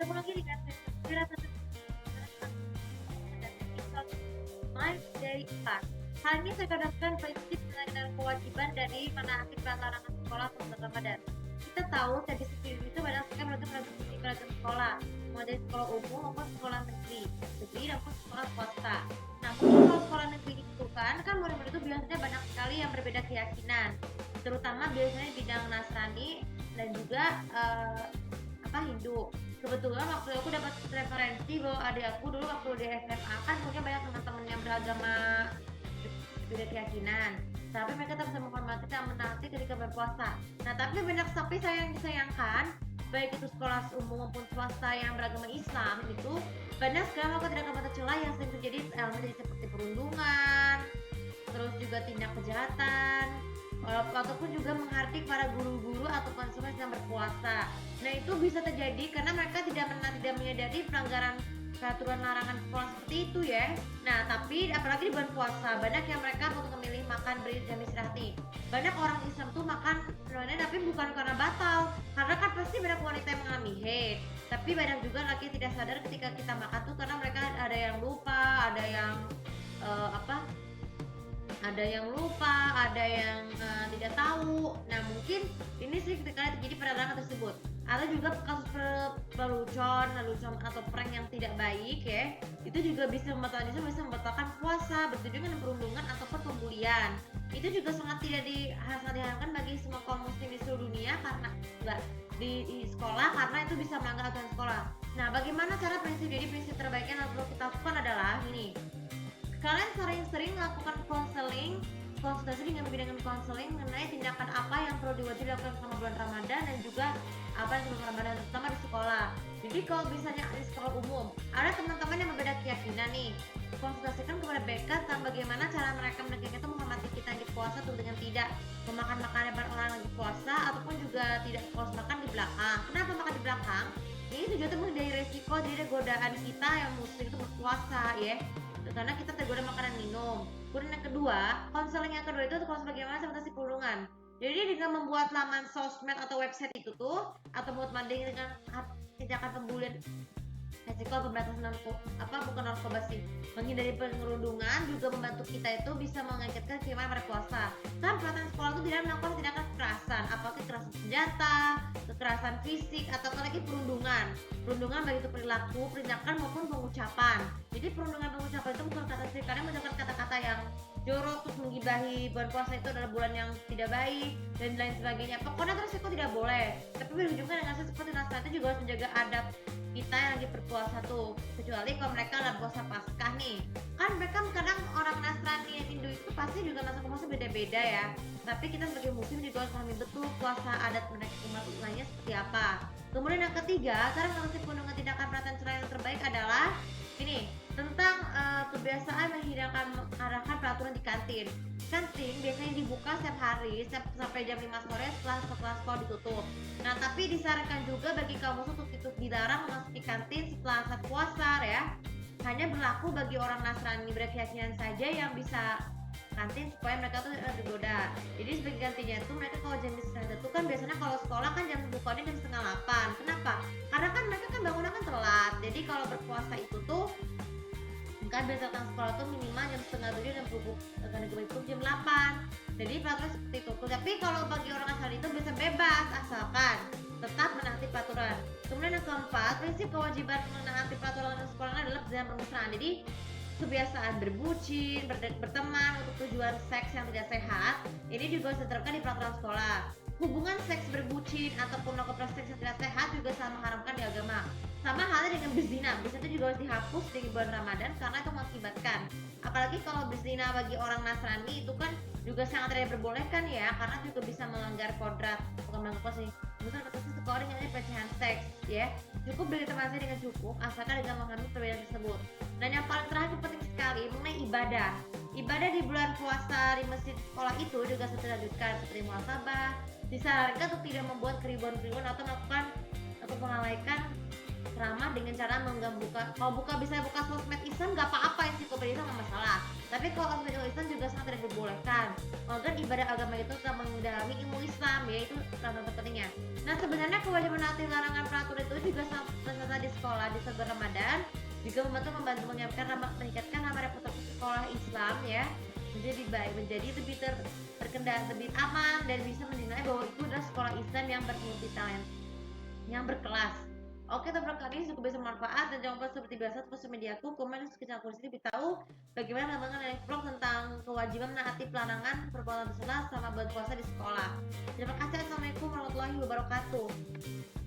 Ketemu lagi dengan saya My Day 4. Hal ini saya terkadang prinsip dengan kewajiban dari menaati larangan sekolah untuk bulan Ramadan. Kita tahu tradisi di Indonesia banyak sekali beragam sekolah, mulai dari sekolah umum maupun sekolah negeri maupun sekolah swasta. Namun kalau sekolah negeri itu kan murid-murid itu biasanya banyak sekali yang berbeda keyakinan, terutama biasanya di bidang Nasrani dan juga Hindu. Kebetulan waktu aku dapat referensi bahwa adik aku dulu waktu di SMA kan punya banyak teman-teman yang beragama beda keyakinan, tapi mereka tetap bisa menghormati dan menaati ketika berpuasa. Nah, tapi banyak sapi disayangkan, baik itu sekolah umum maupun swasta yang beragama Islam itu banyak sekali melakukan tindakan tercela yang sering terjadi, seperti perundungan, terus juga tindak kejahatan, ataupun juga menghardik para guru-guru atau konsumen yang berpuasa. Nah, itu bisa terjadi karena mereka tidak menyadari pelanggaran peraturan larangan sekolah seperti itu ya. Nah, tapi apalagi di bulan puasa banyak yang mereka untuk memilih makan beri jam istirahat nih. Banyak orang Islam tuh makan tapi bukan karena batal, karena kan pasti banyak wanita yang mengalami haid. Tapi banyak juga laki tidak sadar ketika kita makan tuh karena mereka ada yang lupa, ada yang ada yang tidak tahu. Nah, mungkin ini sih ketika terjadi pada larangan tersebut. Ada juga kasus lelucon atau prank yang tidak baik ya. Itu juga bisa membatalkan puasa, bertujuan dengan perundungan ataupun pembulian. Itu juga sangat tidak diharapkan bagi semua kaum muslim di seluruh dunia karena di sekolah, karena itu bisa melanggar aturan sekolah. Nah, bagaimana cara prinsip terbaiknya yang perlu kita lakukan adalah ini. Kalian sering-sering melakukan konsultasi dengan bimbingan konseling mengenai tindakan apa yang perlu dilakukan selama bulan Ramadan dan juga apa yang sebelum Ramadan, terutama di sekolah. Jadi kalau misalnya di sekolah umum ada teman-teman yang berbeda keyakinan nih, konsultasikan kepada mereka tentang bagaimana cara mereka itu menghormati kita yang puasa tuh dengan tidak memakan makanan orang lagi puasa ataupun juga tidak makan di belakang. Kenapa makan di belakang? Ini tujuannya menghindari resiko jadi godaan kita yang muslim itu berpuasa ya, karena kita tergoda makanan minum. Kemudian yang kedua, konseling yang kedua itu konseling bagaimana mengatasi perundungan. Jadi dengan membuat laman sosmed atau website itu tuh, atau membuat banding dengan tindakan pembulian, resiko pemberantasan bukan narkoba sih, menghindari perundungan juga membantu kita itu bisa mengagetkan kehidupan berpuasa. Kan pelatihan sekolah itu tidak melakukan tindakan kekerasan, apalagi kekerasan senjata, kekerasan fisik, atau lagi perundungan baik itu perilaku, tindakan maupun pengucapan. Jadi perundungan pengucapan itu bukan kata sih, karena mengucapkan kata-kata yang jorok, terus menggibahi bulan puasa itu adalah bulan yang tidak baik dan lain sebagainya. Pokoknya terus itu tidak boleh. Tapi berujungnya dengan seperti Nasrani itu juga harus menjaga adab kita yang lagi berpuasa tuh, kecuali kalau mereka lagi puasa Paskah nih. Kan mereka kadang orang Nasrani yang Hindu itu pasti juga masa puasa beda-beda ya. Tapi kita sebagai muslim juga harus pahami betul puasa adat mereka umat lainnya seperti apa. Kemudian yang ketiga, cara mengatasi perundungan tindakan perhatian cerai yang terbaik adalah ini, tentang kebiasaan menghilangkan peraturan di kantin. Kantin biasanya dibuka setiap hari sampai jam 5 sore setelah sekolah ditutup. Nah, tapi disarankan juga bagi kaum muslim untuk dilarang memasuki kantin setelah saat puasa ya. Hanya berlaku bagi orang Nasrani berkeyakinan saja yang bisa kantin supaya mereka tuh tergoda. Jadi sebagai gantinya tuh mereka kalau jam istirahat itu kan biasanya kalau sekolah kan jam bukanya jam 7:30. Kenapa? Karena kan mereka kan bangunnya kan telat. Jadi kalau berpuasa itu tuh kan biasa datang sekolah tuh minimal jam 6:30 dan bubuk jam 8. Jadi peraturan seperti itu. Tapi kalau bagi orang asal itu bisa bebas asalkan tetap menaati peraturan. Kemudian yang keempat, prinsip kewajiban menaati peraturan sekolah adalah dengan permesraan. Jadi kebiasaan berbucin, berteman untuk tujuan seks yang tidak sehat, ini juga harus diterapkan di peraturan sekolah. Hubungan seks berbucin ataupun melakukan seks yang tidak sehat juga sangat mengharamkan di agama. Sama halnya dengan berzina itu juga harus dihapus di bulan Ramadan karena itu mengakibatkan. Apalagi kalau berzina bagi orang Nasrani itu kan juga sangat tidak diperbolehkan ya, karena juga bisa melanggar kodrat, bukan melanggar sih. Bukan kata sekolah dengan pelecehan seks ya. Cukup berinformasi dengan cukup asalkan dengan memahami perbedaan tersebut. Dan yang paling terakhir penting sekali mengenai ibadah. Ibadah di bulan puasa di masjid sekolah itu juga harus dilanjutkan seperti muhasabah. Disarankan untuk tidak membuat keribuan atau melakukan atau mengabaikan ceramah dengan cara kalau bisa buka sosmed Islam nggak apa-apa, ensiklopedia nggak masalah. Tapi kalau aspek ilmu Islam juga sangat tidak diperbolehkan. Agar ibadah agama itu tetap mendalami ilmu Islam, yaitu salah satu pentingnya. Nah, sebenarnya kewajiban menaati larangan peraturan itu juga sangat terasa di sekolah di saat bulan Ramadan juga membantu meningkatkan nama reputasi sekolah Islam ya, menjadi baik, menjadi lebih terkendali, lebih aman, dan bisa menilai bahwa itu adalah sekolah Islam yang bermulti talent, yang berkelas. Oke, topik kali ini cukup bisa bermanfaat, dan jangan lupa seperti biasa sosial mediaku, komen dan sekecil aku lebih tahu bagaimana pengembangan dari vlog tentang kewajiban menaati pelarangan perbuatan tercela selama bulan puasa di sekolah. Terima kasih. Assalamualaikum warahmatullahi wabarakatuh.